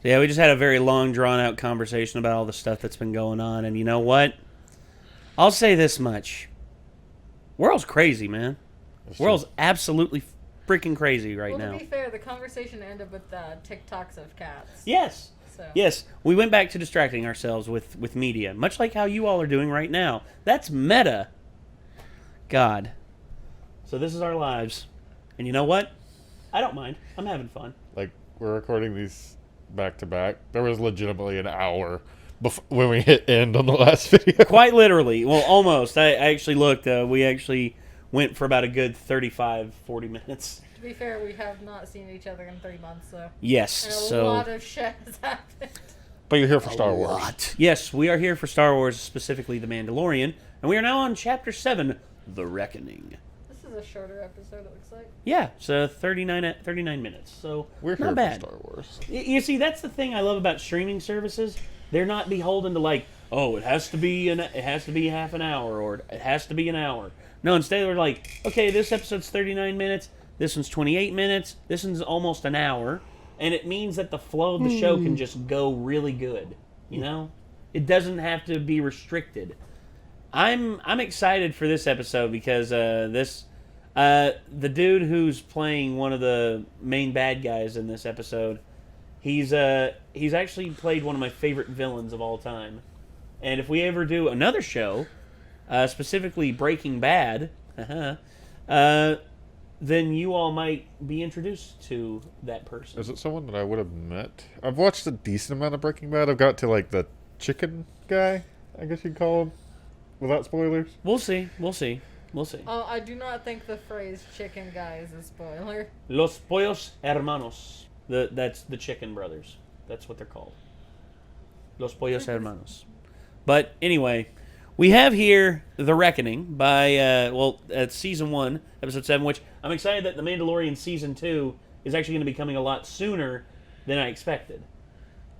Yeah, we just had a very long, drawn-out conversation about all the stuff that's been going on, and you know what? I'll say this much. World's crazy, man. World's absolutely freaking crazy right now. Well, to be fair, the conversation ended with TikToks of cats. Yes. So. Yes. We went back to distracting ourselves with media, much like how you all are doing right now. That's meta. God. So this is our lives. And you know what? I don't mind. I'm having fun. Like, we're recording these back to back. There was legitimately an hour when we hit end on the last video. Quite literally. Well, almost. I actually looked. We actually went for about a good 35, 40 minutes. To be fair, we have not seen each other in 3 months, so. Yes. And a lot of shit has happened. But you're here for Star Wars. Lot. Yes, we are here for Star Wars, specifically The Mandalorian. And we are now on Chapter 7, The Reckoning. This is a shorter episode, it looks like. Yeah, so 39 minutes. So We're here not bad. for Star Wars. You see, that's the thing I love about streaming services. They're not beholden to like, oh, it has to be half an hour or it has to be an hour. No, instead they're like, okay, this episode's 39 minutes, this one's 28 minutes, this one's almost an hour, and it means that the flow of the show can just go really good. You know, it doesn't have to be restricted. I'm excited for this episode because the dude who's playing one of the main bad guys in this episode, he's actually played one of my favorite villains of all time. And if we ever do another show, specifically Breaking Bad, then you all might be introduced to that person. Is it someone that I would have met? I've watched a decent amount of Breaking Bad. I've got to like the chicken guy, I guess you'd call him, without spoilers. We'll see. I do not think the phrase chicken guy is a spoiler. Los Pollos Hermanos. That's the Chicken Brothers. That's what they're called. Los Pollos Hermanos. But anyway, we have here The Reckoning by, Season 1, Episode 7, which I'm excited that The Mandalorian Season 2 is actually going to be coming a lot sooner than I expected.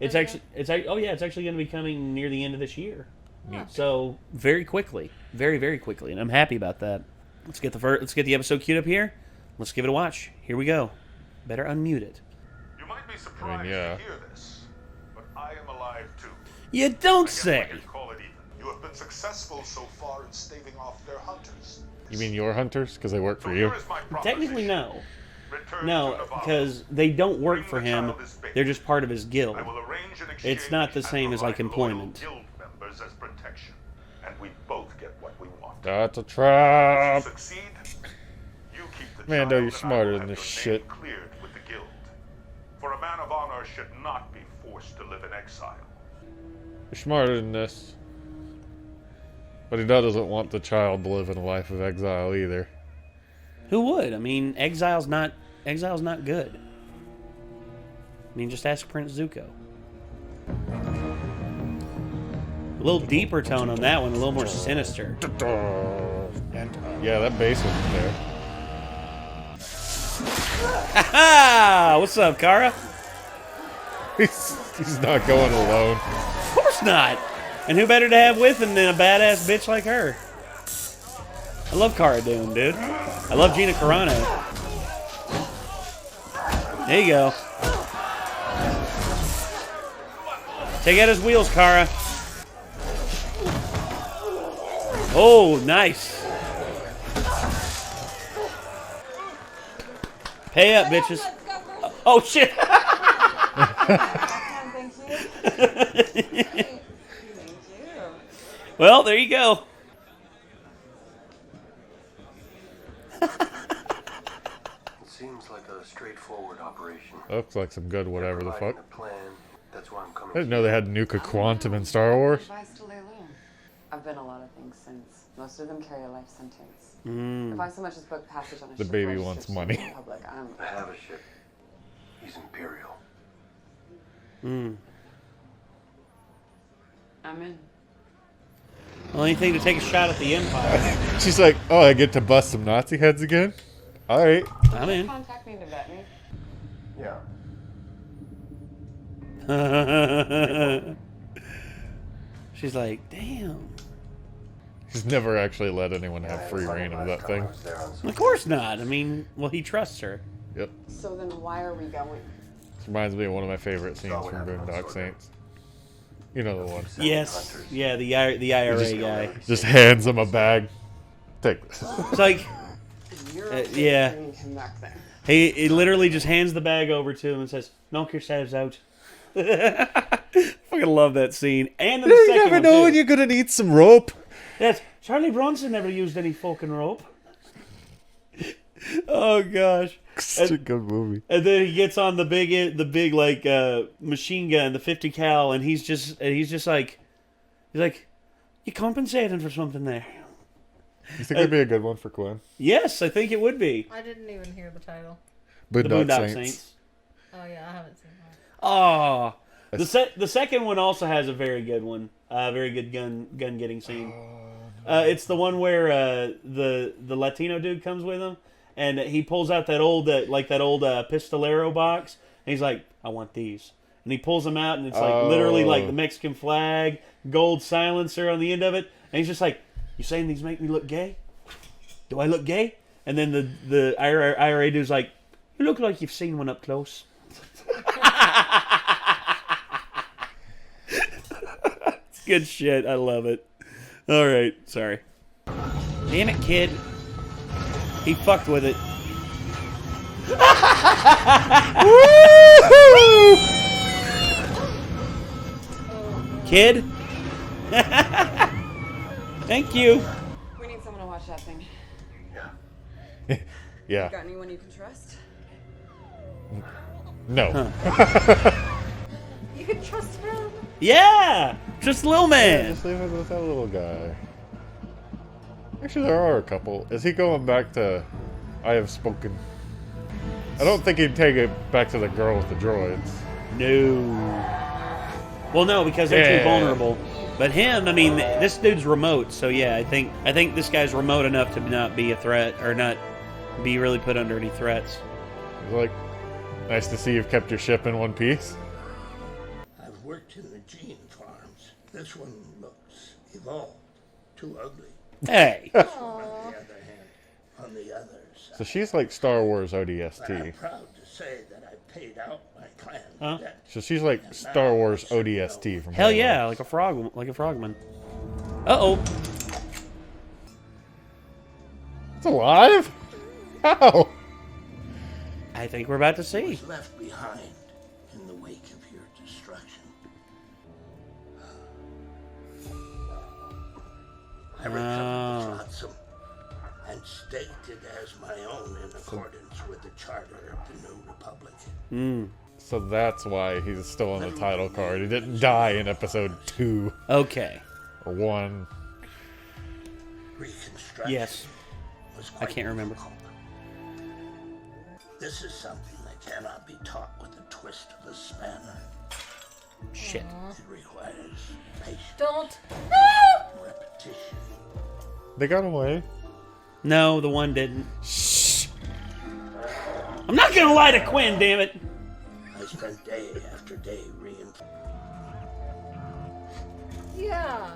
It's actually going to be coming near the end of this year. Neat. So very quickly, very, very quickly, and I'm happy about that. Let's get the episode queued up here. Let's give it a watch. Here we go. Better unmute it. You might be surprised to hear this, but I am alive too. You don't say. I call it even. You have been successful so far in staving off their hunters. You mean your hunters? Because they work for So you? here is my Technically, no. Return No, to Navarro. because they don't work Bring for the him. child his baby. They're just part of his guild. I will arrange an exchange It's not the same and as like provide loyal employment. guild members as protection, and we both get what we want. That's a If trap. you succeed, you keep the Mando, child, you're and smarter I will than have this your name shit. Cleared with the guild. For a man of honor should not be forced to live in exile. You're smarter than this. But he doesn't want the child to live in a life of exile either. Who would? I mean, exile's not good. I mean, just ask Prince Zuko. A little deeper tone on that one, a little more sinister. Yeah, that bass wasn't there. Ha! What's up, Kara? He's not going alone. Of course not. And who better to have with him than a badass bitch like her? I love Cara Dune, dude. I love Gina Carano. There you go. Take out his wheels, Cara. Oh, nice. Pay up, bitches. Oh, shit. Well, there you go. It seems like a straightforward operation. Looks like some good whatever the fuck. Providing a plan. That's why I'm coming. I didn't know they had Nuka Quantum in Star Wars. Advice to Layla. I've been a lot of things since. Most of them carry a life sentence. If I so much as book passage on a The ship baby or wants ship money. in public, I have a ship. He's Imperial. I'm in. Only thing to take a shot at the Empire. She's like, oh, I get to bust some Nazi heads again? Alright. I'm in. Contact me to vet me. Yeah. She's like, damn. He's never actually let anyone have free reign of that thing. Of course not. I mean, well, he trusts her. Yep. So then why are we going? This reminds me of one of my favorite scenes from Boondock Saints. You know the one. Yes. Yeah, the IRA guy. Just hands him a bag. Take this. It's like, yeah. Him back there. He literally just hands the bag over to him and says, "Knock yourselves out." Fucking love that scene. And in the You second never one, know too. when you're gonna need some rope. Yes, Charlie Bronson never used any fucking rope. Oh gosh. Such a good movie. And then he gets on the big like machine gun, the 50 cal, and he's just like, you compensating for something there. You think it'd be a good one for Quinn? Yes, I think it would be. I didn't even hear the title. The Boondock Boondock Saints. Saints. Oh yeah, I haven't seen that. Oh, the second one also has a very good one. Very good gun getting scene. It's the one where the Latino dude comes with him, and he pulls out that old pistolero box, and he's like, "I want these," and he pulls them out, and it's like literally like the Mexican flag, gold silencer on the end of it, and he's just like, "You saying these make me look gay? Do I look gay?" And then the IRA dude's like, "You look like you've seen one up close." It's good shit. I love it. All right, sorry. Damn it, kid. He fucked with it. Kid? Thank you. We need someone to watch that thing. Yeah. Got anyone you can trust? No. You can trust him. Yeah! Just Lil Man. Just leave it with that little guy. Actually, there are a couple. Is he going back to I Have Spoken? I don't think he'd take it back to the girl with the droids. No. Well, no, because they're too Yeah. vulnerable. But him, I mean, this dude's remote, so yeah, I think this guy's remote enough to not be a threat, or not be really put under any threats. He's like, nice to see you've kept your ship in one piece. I've worked in the gene farms. This one looks evolved, too ugly. Hey. On the other hand, on the other side, So she's like Star Wars but I'm ODST. proud to say that I paid out my clan Huh? debt. So she's like Star Wars ODST from Hell Halo. yeah, like a frogman. Uh-oh. It's alive? How? I think we're about to see. Was left behind in the wake of your destruction. I recovered the flotsam and staked it as my own in accordance with the charter of the New Republic. So that's why he's still on the title card. He didn't die in episode 2 Okay. or 1. Reconstruction Yes. was I quite can't remember. difficult. This is something that cannot be taught with a twist of a spanner. Shit. It requires patience, Don't. repetition. They got away. No, the one didn't. Shh. I'm not gonna lie to Quinn, damn it. I spent day after day reinforcing. Yeah.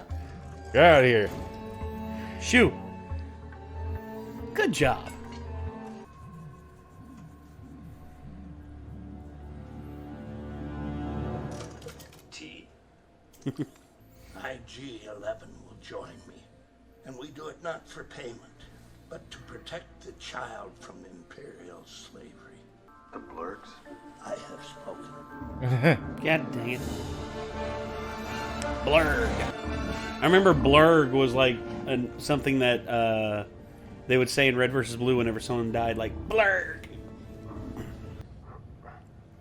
Get out of here. Shoot. Good job. T. IG-11 will join me, and we do it not for payment, but to protect the child from imperial slavery. The Blurgs? I have spoken. God dang it. Blurg. I remember Blurg was like something that they would say in Red vs. Blue whenever someone died, like, Blurg.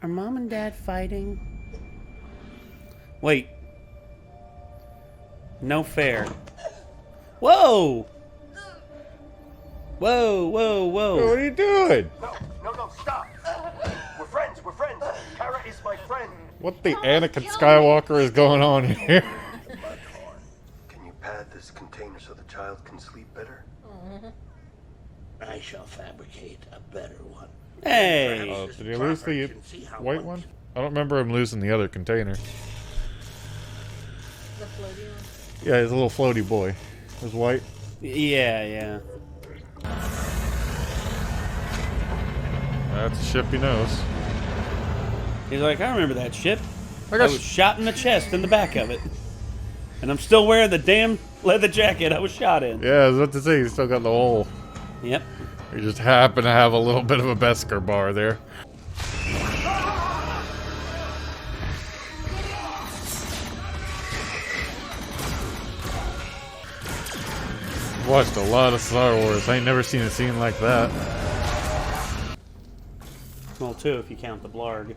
Are Mom and Dad fighting? Wait. No fair. Whoa! Whoa, whoa, What whoa. are you doing? No, stop! We're friends. Kara is my friend. What the Anakin Skywalker is going on here? Can you pad this container so the child can sleep better? I shall fabricate a better one. Hey! Oh, did he lose the Can see how white one? I don't remember him losing the other container. The floaty one. Yeah, he's a little floaty boy. It was white. Yeah, yeah. That's a ship he knows. He's like, I remember that ship. I I got was shot in the chest in the back of it. And I'm still wearing the damn leather jacket I was shot in. Yeah, I was about to say, you still got the hole. Yep. You just happen to have a little bit of a Beskar bar there. Watched a lot of Star Wars. I ain't never seen a scene like that. Well, 2 if you count the blarg.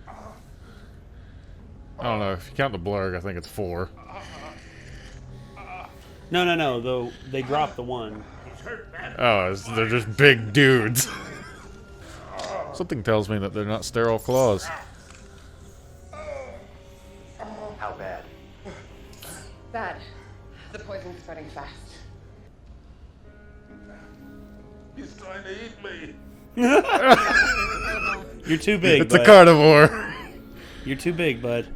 I don't know. If you count the blurg, I think it's 4. No. Though they dropped the 1. Oh, they're just big dudes. Something tells me that they're not sterile claws. How bad? Bad. The poison's spreading fast. He's trying to eat me. You're too big, It's a bud. carnivore. You're too big, bud.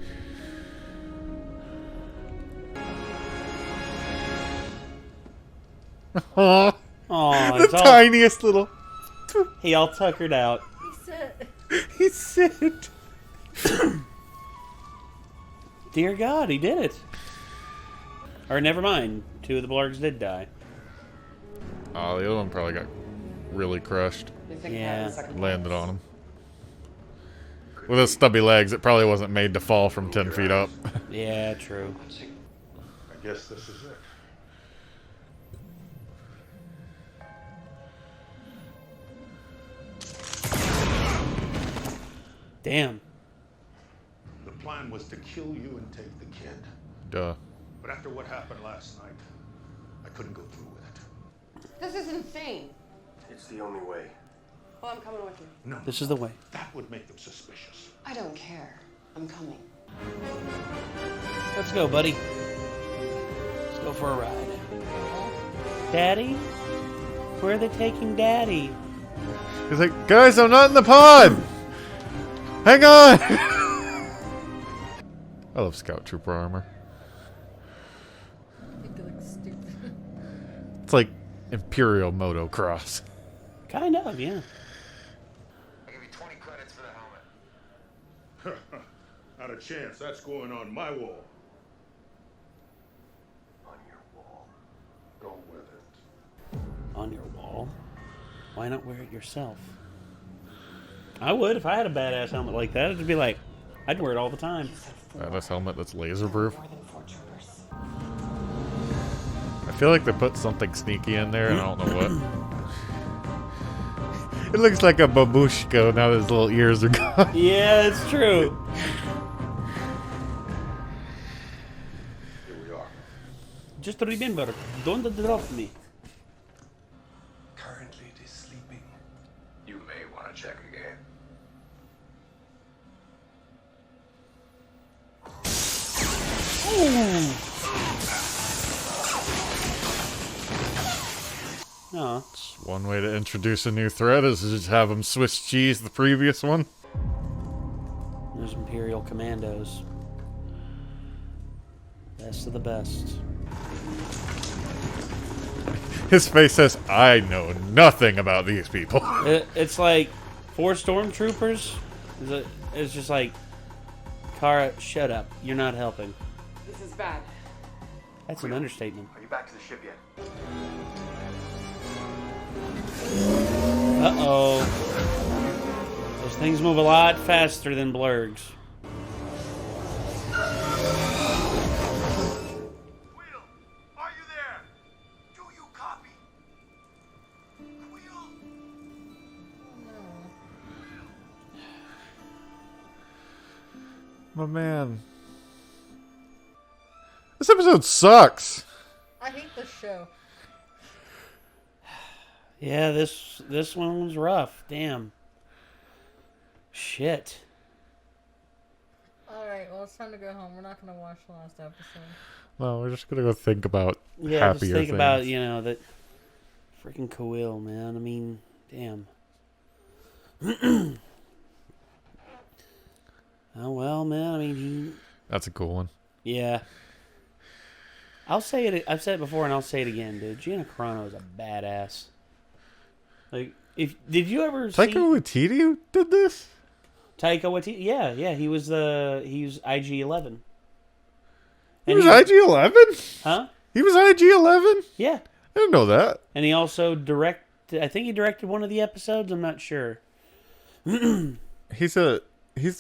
Aw, Aw, the it's all, tiniest little. he all tuckered out. He said, He said. Dear God, he did it. Or never mind. 2 of the blargs did die. Oh, the other one probably got really crushed. You think Yeah. having a second Landed on him. With his stubby legs, it probably wasn't made to fall from 10 feet up. Yeah, true. I guess this is it. Damn. The plan was to kill you and take the kid. Duh. But after what happened last night, I couldn't go through with it. This is insane. It's the only way. Well, I'm coming with you. No. This is the way. That would make them suspicious. I don't care. I'm coming. Let's go, buddy. Let's go for a ride. Daddy? Where are they taking Daddy? He's like, guys, I'm not in the pod! Hang on! I love Scout Trooper armor. you look stupid. It's like Imperial motocross. Kind of, yeah. I'll give you 20 credits for the helmet. Not a chance. That's going on my wall. On your wall. Go with it. On your wall? Why not wear it yourself? I would if I had a badass helmet like that. It'd be like, I'd wear it all the time. This helmet that's laser proof. More than 4 troopers. I feel like they put something sneaky in there, and I don't know what. It looks like a babushka now that his little ears are gone. Yeah, it's true. Here we are. Just remember, don't drop me. Currently it is sleeping. You may want to check again. No. One way to introduce a new threat is to just have them Swiss cheese the previous one. There's Imperial Commandos. Best of the best. His face says, I know nothing about these people. It's like 4 stormtroopers. It's just like, Kara, shut up. You're not helping. This is bad. That's an understatement. Are you back to the ship yet? Uh-oh. Those things move a lot faster than blurgs. Quill, are you there? Do you copy? Quill? My man. This episode sucks. I hate this show. Yeah, this one was rough. Damn. Shit. Alright, well, it's time to go home. We're not going to watch the last episode. No, we're just gonna go think about Yeah, happier just think things. about, that freaking Coil, man. I mean, damn. Oh, well, man. I mean, That's a cool one. yeah. I'll say it. I've said it before, and I'll say it again, dude. Gina Carano is a badass. Like, did you ever see? Taika Waititi did this? Taika Waititi. Yeah, he was IG-11. He was IG-11? Huh? He was IG-11? Yeah. I didn't know that. And he also directed, I think he directed one of the episodes, I'm not sure. He's the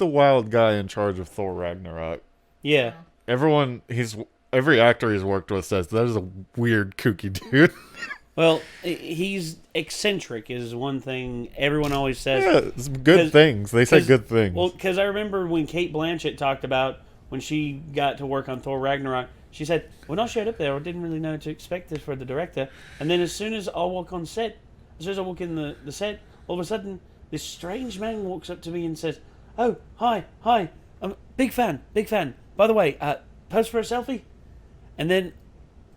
wild guy in charge of Thor Ragnarok. Yeah. Every actor he's worked with says that is a weird, kooky dude. Well, he's eccentric is one thing everyone always says. Yeah, it's good things. They say good things. Well, because I remember when Kate Blanchett talked about when she got to work on Thor Ragnarok, she said, when I showed up there, I didn't really know what to expect this for the director. And then as soon as I walk in the set, all of a sudden, this strange man walks up to me and says, "Oh, hi, I'm a big fan. By the way, pose for a selfie?" And then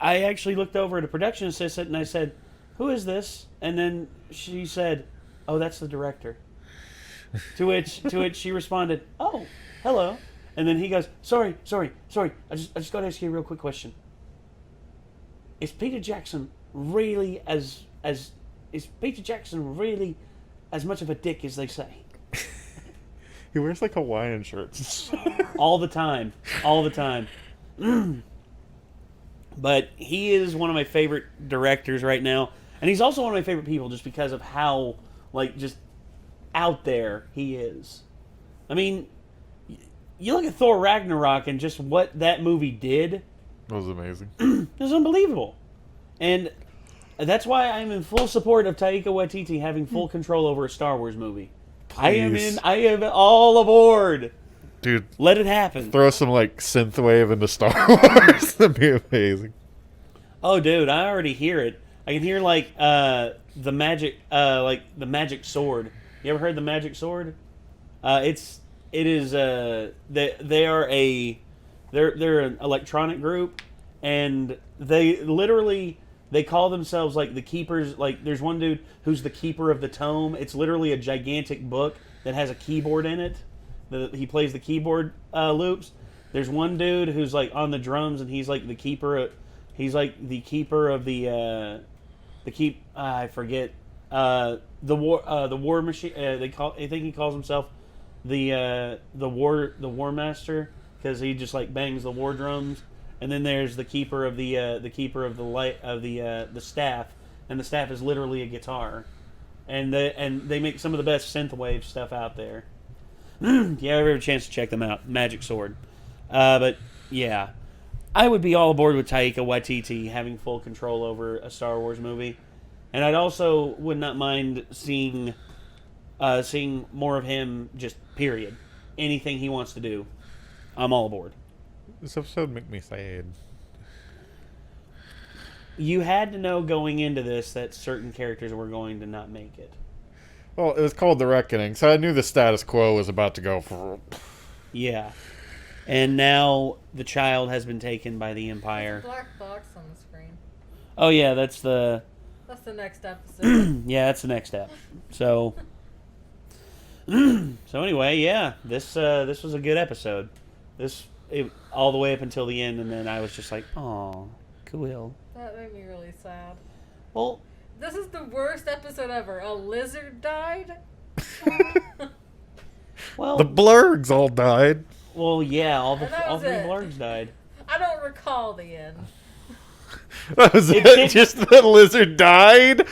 I actually looked over at a production assistant and I said, "Who is this?" And then she said, "Oh, that's the director." to which she responded, "Oh, hello." And then he goes, Sorry. I just got to ask you a real quick question. Is Peter Jackson really as much of a dick as they say?" He wears like Hawaiian shirts. All the time. But he is one of my favorite directors right now. And he's also one of my favorite people just because of how, just out there he is. I mean, you look at Thor Ragnarok and just what that movie did. It was amazing. It was unbelievable. And that's why I'm in full support of Taika Waititi having full control over a Star Wars movie. Please. I am all aboard. Dude. Let it happen. Throw some synthwave into Star Wars. That'd be amazing. Oh, dude, I already hear it. I can hear the magic sword. You ever heard the magic sword? They're an electronic group, and they call themselves the keepers. There's one dude who's the keeper of the tome. It's literally a gigantic book that has a keyboard in it. He plays the keyboard loops. There's one dude who's on the drums, and he's the keeper. He's the keeper of the I forget the war machine. I think he calls himself the war master because he just bangs the war drums. And then there's the keeper of the light of the staff, and the staff is literally a guitar, and they make some of the best synthwave stuff out there. Yeah, I ever have a chance to check them out. Magic Sword. But yeah, I would be all aboard with Taika Waititi having full control over a Star Wars movie, and I'd also would not mind seeing more of him. Just period. Anything he wants to do, I'm all aboard. This episode make me sad. You had to know going into this that certain characters were going to not make it. Well, it was called The Reckoning, so I knew the status quo was about to go for... Yeah. And now the child has been taken by the Empire. There's a black box on the screen. Oh, yeah, that's the next episode. Yeah, that's the next step. So... so anyway, yeah, this was a good episode. All the way up until the end, and then I was just like, "Aw, cool." That made me really sad. Well, this is the worst episode ever. A lizard died. Well, the blurgs all died. Well, yeah, all three it. blurgs died. I don't recall the end. That was it. Just the lizard died.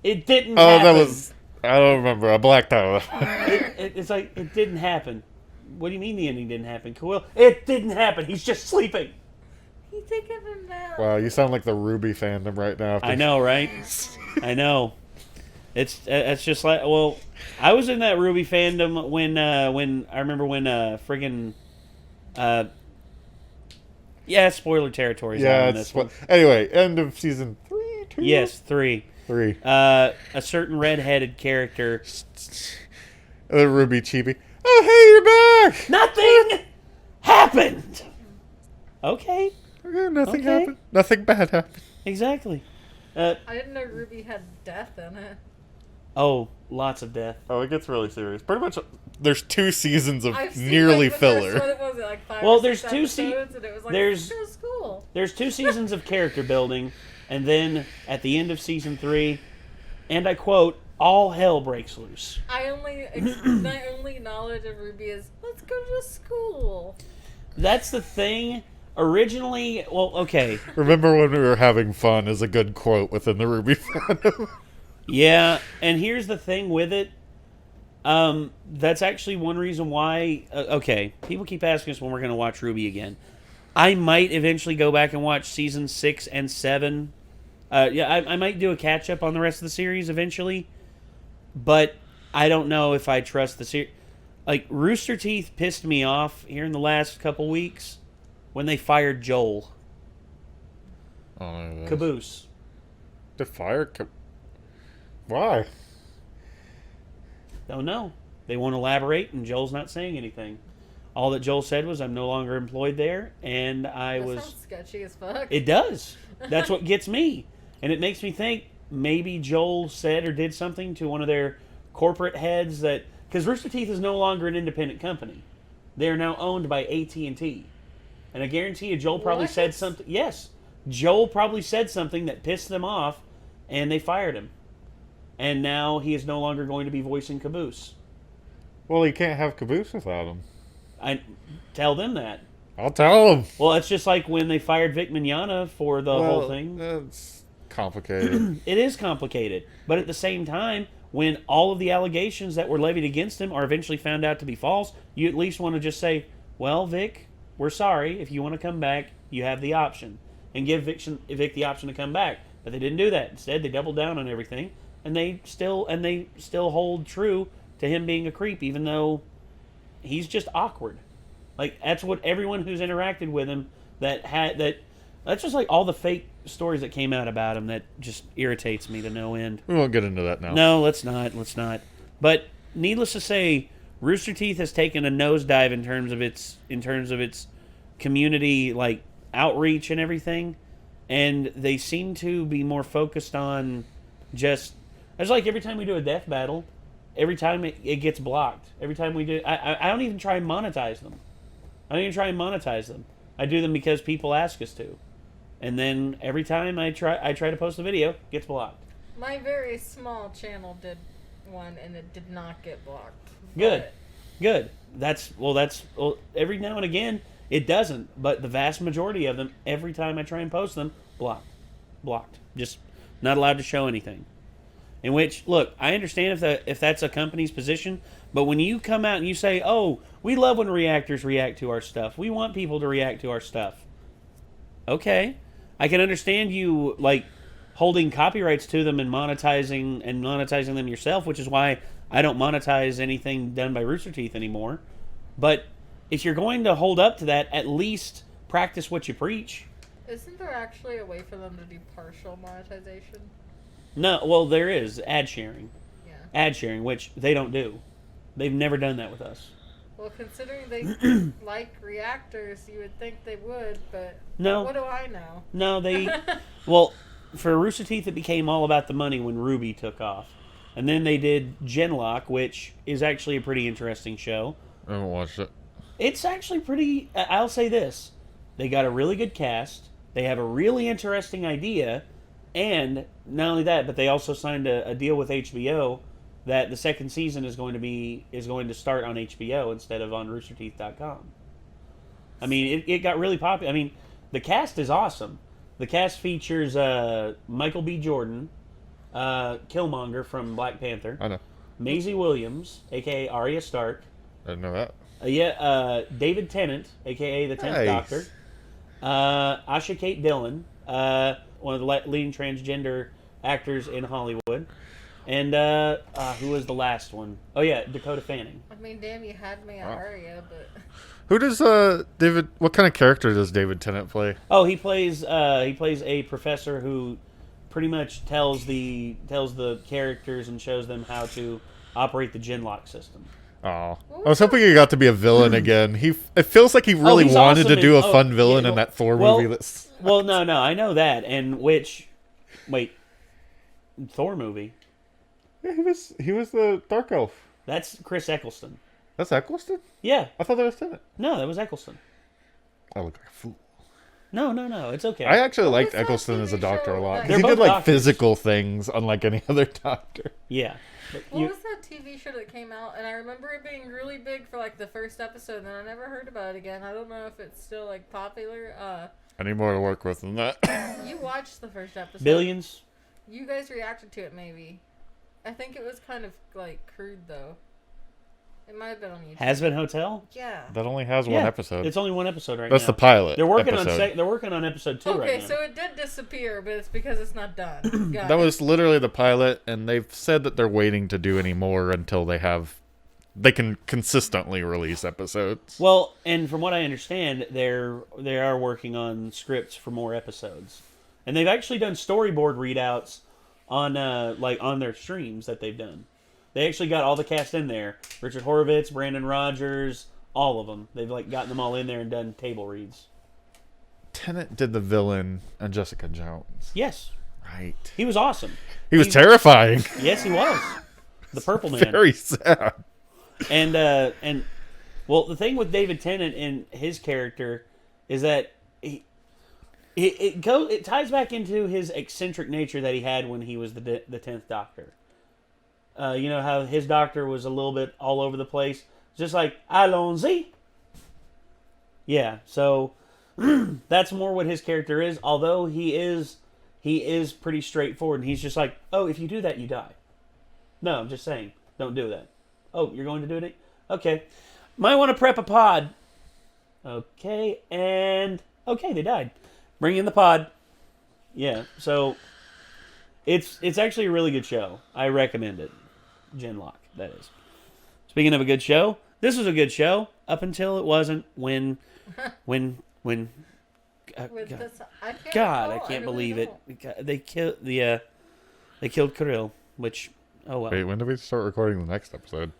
It didn't. Oh, happen. that was. I don't remember. I blacked out. It's it didn't happen. What do you mean the ending didn't happen? Cool. It didn't happen. He's just sleeping. He's taking a nap. Wow, you sound like the Ruby fandom right now. I know, right? I know. It's just well, I was in that Ruby fandom when I remember when friggin' spoiler territory. Yeah, this one. Anyway, end of season 3. 2? Yes, 3. 3. A certain redheaded character. Ruby Chibi. Oh, hey, you're back! Nothing happened! Okay. Nothing happened. Nothing bad happened. Exactly. I didn't know Ruby had death in it. Oh, lots of death. Oh, it gets really serious. Pretty much, there's 2 seasons of I've seen, nearly the filler. First one, it was like 5 well, or there's 6 2 episodes, and it was like, there's it was cool. There's 2 seasons of character building, and then at the end of season 3, and I quote, all hell breaks loose. My only knowledge of Ruby is, let's go to school. That's the thing. Originally, well, okay. Remember when we were having fun is a good quote within the Ruby fandom. Yeah, and here's the thing with it. That's actually one reason why... okay, people keep asking us when we're going to watch Ruby again. I might eventually go back and watch Season 6 and 7. I might do a catch-up on the rest of the series eventually. But I don't know if I trust the series. Like, Rooster Teeth pissed me off here in the last couple weeks when they fired Joel. Oh, Caboose. The fire... Why? Don't know. They won't elaborate, and Joel's not saying anything. All that Joel said was, I'm no longer employed there, and That sounds sketchy as fuck. It does. That's what gets me. And it makes me think maybe Joel said or did something to one of their corporate heads that... Because Rooster Teeth is no longer an independent company. They are now owned by AT&T. And I guarantee you Joel probably said something... Yes. Joel probably said something that pissed them off, and they fired him. And now he is no longer going to be voicing Caboose. Well, he can't have Caboose without him. I tell them that. I'll tell him. Well, it's just like when they fired Vic Mignogna for the whole thing. It's complicated. It is complicated. But at the same time, when all of the allegations that were levied against him are eventually found out to be false, you at least want to just say, well, Vic, we're sorry. If you want to come back, you have the option. And give Vic the option to come back. But they didn't do that. Instead, they doubled down on everything. And they still hold true to him being a creep, even though he's just awkward. Like, that's what everyone who's interacted with him that's just like all the fake stories that came out about him that just irritates me to no end. We won't get into that now. No, let's not. But needless to say, Rooster Teeth has taken a nosedive in terms of its community like outreach and everything, and they seem to be more focused on just... It's like every time we do a death battle, every time it gets blocked. Every time we do... I don't even try and monetize them. I do them because people ask us to. And then every time I try to post a video, it gets blocked. My very small channel did one, and it did not get blocked. Good. That's every now and again, it doesn't. But the vast majority of them, every time I try and post them, blocked. Just not allowed to show anything. In which, look, I understand if that's a company's position, but when you come out and you say, oh, we love when reactors react to our stuff. We want people to react to our stuff. Okay. I can understand you, like, holding copyrights to them and monetizing them yourself, which is why I don't monetize anything done by Rooster Teeth anymore. But if you're going to hold up to that, at least practice what you preach. Isn't there actually a way for them to do partial monetization? No, well, there is ad sharing. Yeah. Ad sharing, which they don't do. They've never done that with us. Well, considering they like reactors, you would think they would, but no. What do I know? No, they... Well, for Rooster Teeth, it became all about the money when Ruby took off. And then they did Genlock, which is actually a pretty interesting show. I haven't watched it. It's actually pretty... I'll say this. They got a really good cast. They have a really interesting idea. And not only that, but they also signed a deal with HBO that the second season is going to start on HBO instead of on roosterteeth.com. I mean, it got really popular. I mean, the cast is awesome. The cast features Michael B. Jordan, Killmonger from Black Panther. I know. Maisie Williams, a.k.a. Arya Stark. I didn't know that. David Tennant, a.k.a. the 10th Doctor. Asha Kate Dillon, one of the leading transgender actors in Hollywood. And who was the last one? Oh, yeah, Dakota Fanning. I mean, damn, you had me at Arya, but... Who does David... What kind of character does David Tennant play? Oh, he plays a professor who pretty much tells the characters and shows them how to operate the Genlock system. Oh, I was hoping he got to be a villain again. It feels like he really wanted awesome to do a fun villain in that Thor movie. Well, no, I know that. And Thor movie? Yeah, he was the Dark Elf. That's Chris Eccleston. That's Eccleston? Yeah. I thought that was Tennant. No, that was Eccleston. I look like a fool. No. It's okay. I actually liked was that Eccleston as a TV doctor a show lot. that- 'Cause They're he did both like doctors. physical things, unlike any other doctor. Yeah. But What was that TV show that came out? And I remember it being really big for like the first episode, and then I never heard about it again. I don't know if it's still like popular. I need more to work with than that. You watched the first episode. Billions. You guys reacted to it, maybe. I think it was kind of like crude though. It might have been on YouTube. Has Been Hotel. Yeah. That only has one Yeah, episode. It's only one episode right now. That's the pilot. They're working episode. on they're working on episode 2 right Okay, now. so it did disappear, but it's because it's not done. Got That it. was literally the pilot, and they've said that they're waiting to do any more until they can consistently release episodes. Well, and from what I understand, they are working on scripts for more episodes, and they've actually done storyboard readouts on on their streams that they've done. They actually got all the cast in there: Richard Horvitz, Brandon Rogers, all of them. They've gotten them all in there and done table reads. Tennant did the villain and Jessica Jones. Yes, Right. he was awesome. He was terrifying. Yes, he was the Purple Man. Very sad. And well, the thing with David Tennant and his character is that it ties back into his eccentric nature that he had when he was the 10th Doctor. You know how his doctor was a little bit all over the place, just like Alonzi. Yeah, so that's more what his character is. Although he is pretty straightforward, and he's just like, oh, if you do that, you die. No, I'm just saying, don't do that. Oh, you're going to do it? Okay. Might want to prep a pod. Okay, and okay, they died. Bring in the pod. Yeah, so it's actually a really good show. I recommend it. Genlock, that is. Speaking of a good show, this was a good show up until it wasn't when With God, this, I can't God, I recall, can't really believe don't. it. They killed they killed Kirill, which oh well. Wait, when do we start recording the next episode?